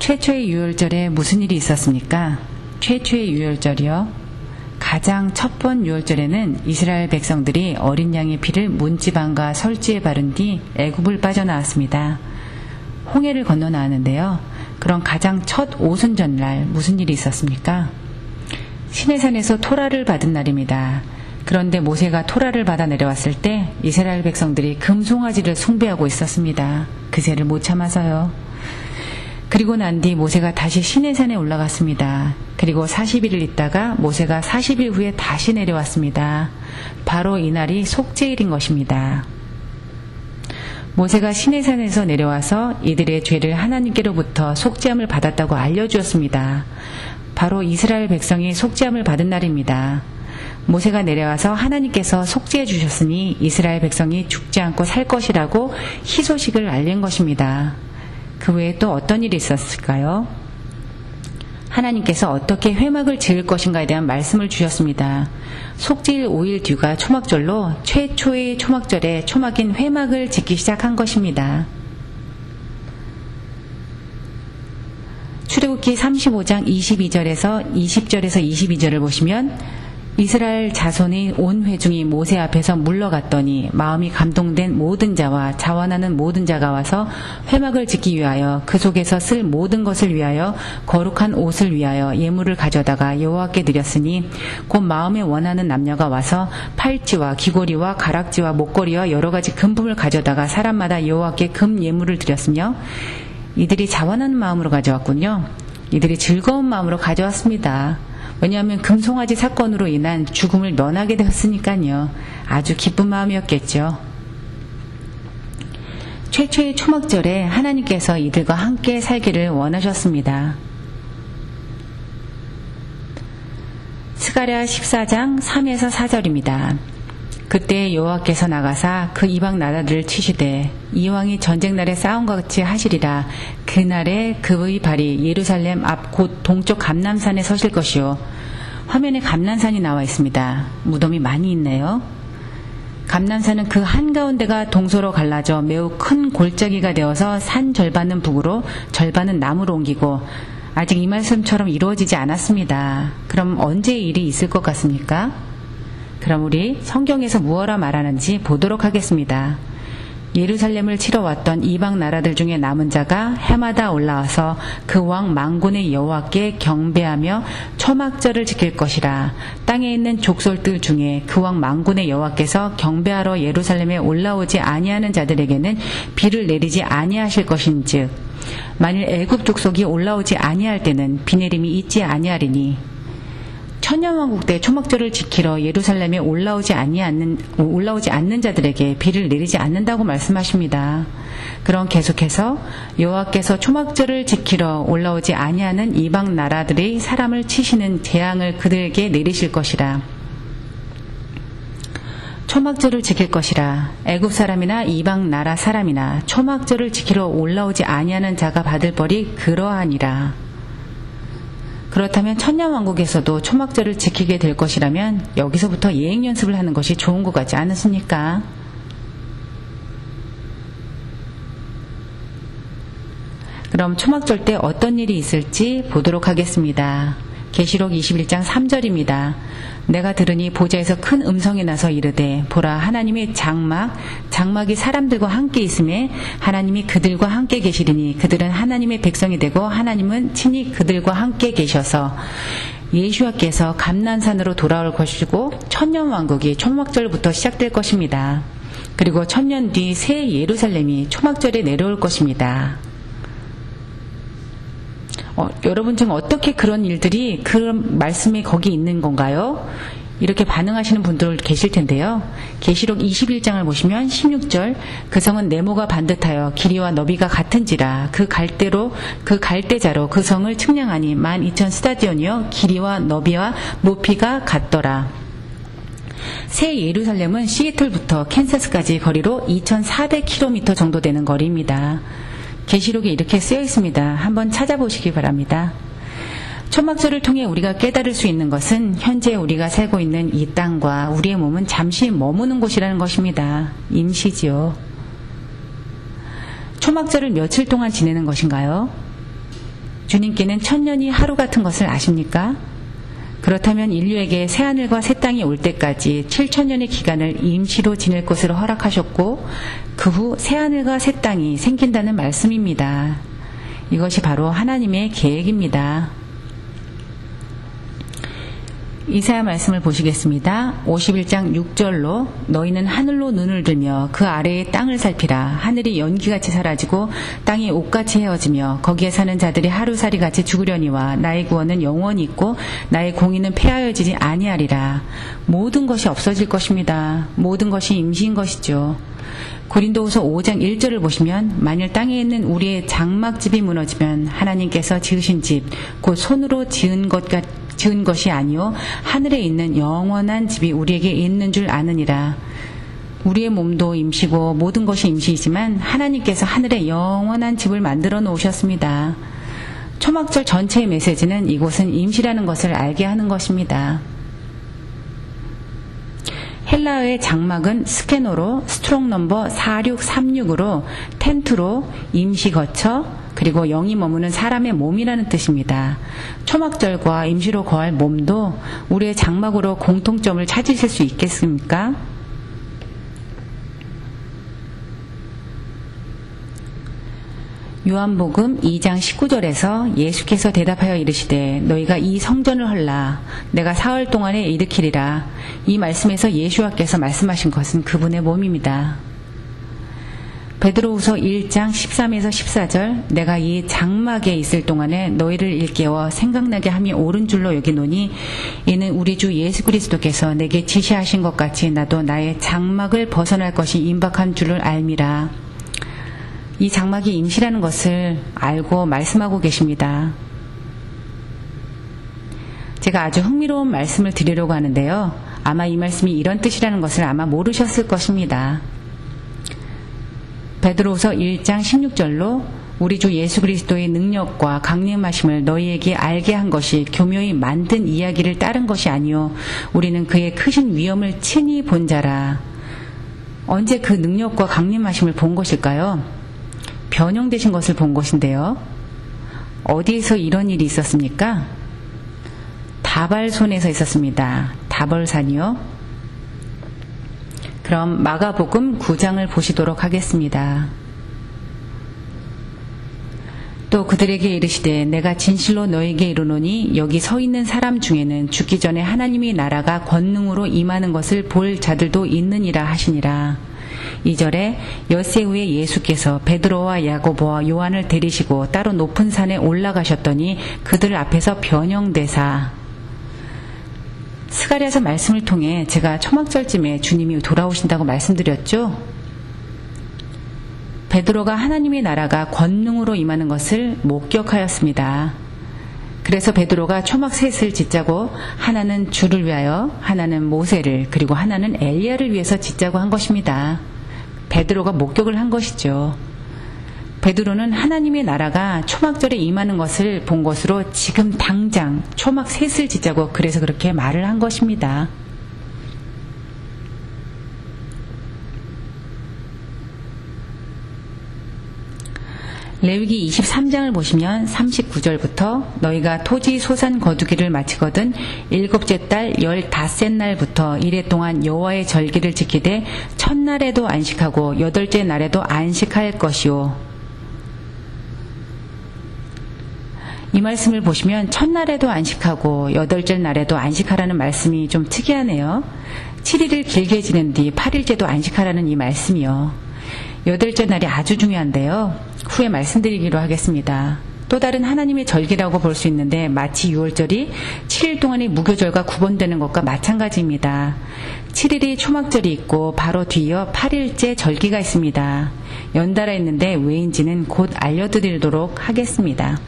최초의 유월절에 무슨 일이 있었습니까? 최초의 유월절이요. 가장 첫 번 유월절에는 이스라엘 백성들이 어린 양의 피를 문지방과 설지에 바른 뒤 애굽을 빠져나왔습니다. 홍해를 건너 나왔는데요. 그런 가장 첫 오순절날 무슨 일이 있었습니까? 시내산에서 토라를 받은 날입니다. 그런데 모세가 토라를 받아 내려왔을 때 이스라엘 백성들이 금송아지를 숭배하고 있었습니다. 그새를 못 참아서요. 그리고 난 뒤 모세가 다시 시내산에 올라갔습니다. 그리고 40일을 있다가 모세가 40일 후에 다시 내려왔습니다. 바로 이날이 속죄일인 것입니다. 모세가 시내산에서 내려와서 이들의 죄를 하나님께로부터 속죄함을 받았다고 알려주었습니다. 바로 이스라엘 백성이 속죄함을 받은 날입니다. 모세가 내려와서 하나님께서 속죄해 주셨으니 이스라엘 백성이 죽지 않고 살 것이라고 희소식을 알린 것입니다. 그 외에 또 어떤 일이 있었을까요? 하나님께서 어떻게 회막을 지을 것인가에 대한 말씀을 주셨습니다. 속죄일 5일 뒤가 초막절로 최초의 초막절에 초막인 회막을 짓기 시작한 것입니다. 출애굽기 35장 22절에서 22절을 보시면 이스라엘 자손의 온 회중이 모세 앞에서 물러갔더니 마음이 감동된 모든 자와 자원하는 모든 자가 와서 회막을 짓기 위하여 그 속에서 쓸 모든 것을 위하여 거룩한 옷을 위하여 예물을 가져다가 여호와께 드렸으니 곧 마음에 원하는 남녀가 와서 팔찌와 귀고리와 가락지와 목걸이와 여러 가지 금품을 가져다가 사람마다 여호와께 금 예물을 드렸으며 이들이 자원하는 마음으로 가져왔군요. 이들이 즐거운 마음으로 가져왔습니다. 왜냐하면 금송아지 사건으로 인한 죽음을 면하게 되었으니까요. 아주 기쁜 마음이었겠죠. 최초의 초막절에 하나님께서 이들과 함께 살기를 원하셨습니다. 스가랴 14장 3에서 4절입니다. 그때 여호와께서 나가사 그 이방 나라들을 치시되 이왕이 전쟁날에 싸움과 같이 하시리라. 그날에 그의 발이 예루살렘 앞 곧 동쪽 감람산에 서실 것이요. 화면에 감람산이 나와 있습니다. 무덤이 많이 있네요. 감람산은 그 한가운데가 동서로 갈라져 매우 큰 골짜기가 되어서 산 절반은 북으로 절반은 남으로 옮기고 아직 이 말씀처럼 이루어지지 않았습니다. 그럼 언제 일이 있을 것 같습니까? 그럼 우리 성경에서 무엇라 말하는지 보도록 하겠습니다. 예루살렘을 치러 왔던 이방 나라들 중에 남은 자가 해마다 올라와서 그 왕 만군의 여호와께 경배하며 초막절을 지킬 것이라. 땅에 있는 족속들 중에 그 왕 만군의 여호와께서 경배하러 예루살렘에 올라오지 아니하는 자들에게는 비를 내리지 아니하실 것인즉 만일 애굽 족속이 올라오지 아니할 때는 비 내림이 있지 아니하리니 천년왕국 때 초막절을 지키러 예루살렘에 올라오지 않는 자들에게 비를 내리지 않는다고 말씀하십니다. 그럼 계속해서 여호와께서 초막절을 지키러 올라오지 아니하는 이방 나라들의 사람을 치시는 재앙을 그들에게 내리실 것이라. 초막절을 지킬 것이라. 애굽 사람이나 이방 나라 사람이나 초막절을 지키러 올라오지 아니하는 자가 받을 벌이 그러하니라. 그렇다면 천년왕국에서도 초막절을 지키게 될 것이라면 여기서부터 예행 연습을 하는 것이 좋은 것 같지 않으십니까? 그럼 초막절 때 어떤 일이 있을지 보도록 하겠습니다. 계시록 21장 3절입니다. 내가 들으니 보좌에서 큰 음성이 나서 이르되 보라 하나님의 장막이 사람들과 함께 있음에 하나님이 그들과 함께 계시리니 그들은 하나님의 백성이 되고 하나님은 친히 그들과 함께 계셔서 예수와께서 감난산으로 돌아올 것이고 천년왕국이 초막절부터 시작될 것입니다. 그리고 천년 뒤 새 예루살렘이 초막절에 내려올 것입니다. 여러분 중 어떻게 그런 일들이 그런 말씀이 거기 있는 건가요? 이렇게 반응하시는 분들 계실 텐데요. 계시록 21장을 보시면 16절 그 성은 네모가 반듯하여 길이와 너비가 같은지라 그 갈대자로 그 성을 측량하니 12,000 스타디온이요 길이와 너비와 높이가 같더라. 새 예루살렘은 시애틀부터 캔사스까지 거리로 2,400km 정도 되는 거리입니다. 계시록에 이렇게 쓰여 있습니다. 한번 찾아보시기 바랍니다. 초막절을 통해 우리가 깨달을 수 있는 것은 현재 우리가 살고 있는 이 땅과 우리의 몸은 잠시 머무는 곳이라는 것입니다. 임시지요. 초막절을 며칠 동안 지내는 것인가요? 주님께는 천년이 하루 같은 것을 아십니까? 그렇다면 인류에게 새하늘과 새 땅이 올 때까지 7천년의 기간을 임시로 지낼 것으로 허락하셨고 그 후 새하늘과 새 땅이 생긴다는 말씀입니다. 이것이 바로 하나님의 계획입니다. 이사야 말씀을 보시겠습니다. 51장 6절로 너희는 하늘로 눈을 들며 그 아래의 땅을 살피라. 하늘이 연기같이 사라지고 땅이 옷같이 헤어지며 거기에 사는 자들이 하루살이같이 죽으려니와 나의 구원은 영원히 있고 나의 공의는 폐하여지지 아니하리라. 모든 것이 없어질 것입니다. 모든 것이 임시인 것이죠. 고린도후서 5장 1절을 보시면 만일 땅에 있는 우리의 장막집이 무너지면 하나님께서 지으신 집, 곧 손으로 지은 것이 아니요 하늘에 있는 영원한 집이 우리에게 있는 줄 아느니라. 우리의 몸도 임시고 모든 것이 임시이지만 하나님께서 하늘에 영원한 집을 만들어 놓으셨습니다. 초막절 전체의 메시지는 이곳은 임시라는 것을 알게 하는 것입니다. 헬라어의 장막은 스캐너로 스트롱 넘버 4636으로 텐트로 임시 거처 그리고 영이 머무는 사람의 몸이라는 뜻입니다. 초막절과 임시로 거할 몸도 우리의 장막으로 공통점을 찾으실 수 있겠습니까? 요한복음 2장 19절에서 예수께서 대답하여 이르시되 너희가 이 성전을 헐라 내가 사흘 동안에 일으키리라. 이 말씀에서 예수와께서 말씀하신 것은 그분의 몸입니다. 베드로후서 1장 13에서 14절 내가 이 장막에 있을 동안에 너희를 일깨워 생각나게 함이 옳은 줄로 여기노니 이는 우리 주 예수 그리스도께서 내게 지시하신 것 같이 나도 나의 장막을 벗어날 것이 임박한 줄을 알미라. 이 장막이 임시라는 것을 알고 말씀하고 계십니다. 제가 아주 흥미로운 말씀을 드리려고 하는데요. 아마 이 말씀이 이런 뜻이라는 것을 아마 모르셨을 것입니다. 베드로후서 1장 16절로 우리 주 예수 그리스도의 능력과 강림하심을 너희에게 알게 한 것이 교묘히 만든 이야기를 따른 것이 아니요 우리는 그의 크신 위엄을 친히 본 자라. 언제 그 능력과 강림하심을 본 것일까요? 변형되신 것을 본 것인데요. 어디에서 이런 일이 있었습니까? 다발손에서 있었습니다. 다발산이요. 그럼 마가복음 9장을 보시도록 하겠습니다. 또 그들에게 이르시되 내가 진실로 너에게 이르노니 여기 서 있는 사람 중에는 죽기 전에 하나님의 나라가 권능으로 임하는 것을 볼 자들도 있느니라 하시니라. 2절에 엿새 후에 예수께서 베드로와 야고보와 요한을 데리시고 따로 높은 산에 올라가셨더니 그들 앞에서 변형되사. 스가랴서 말씀을 통해 제가 초막절쯤에 주님이 돌아오신다고 말씀드렸죠. 베드로가 하나님의 나라가 권능으로 임하는 것을 목격하였습니다. 그래서 베드로가 초막 셋을 짓자고 하나는 주를 위하여 하나는 모세를 그리고 하나는 엘리야를 위해서 짓자고 한 것입니다. 베드로가 목격을 한 것이죠. 베드로는 하나님의 나라가 초막절에 임하는 것을 본 것으로 지금 당장 초막 셋을 짓자고 그래서 그렇게 말을 한 것입니다. 레위기 23장을 보시면 39절부터 너희가 토지 소산 거두기를 마치거든 일곱째 달 15셋 날부터 이래 동안 여호와의 절기를 지키되 첫날에도 안식하고 여덟째 날에도 안식할 것이요. 이 말씀을 보시면 첫날에도 안식하고 여덟째 날에도 안식하라는 말씀이 좀 특이하네요. 7일을 길게 지낸 뒤 8일째도 안식하라는 이 말씀이요. 여덟째 날이 아주 중요한데요. 후에 말씀드리기로 하겠습니다. 또 다른 하나님의 절기라고 볼 수 있는데 마치 6월절이 7일 동안의 무교절과 구분되는 것과 마찬가지입니다. 7일이 초막절이 있고 바로 뒤이어 8일째 절기가 있습니다. 연달아 있는데 왜인지는 곧 알려드리도록 하겠습니다.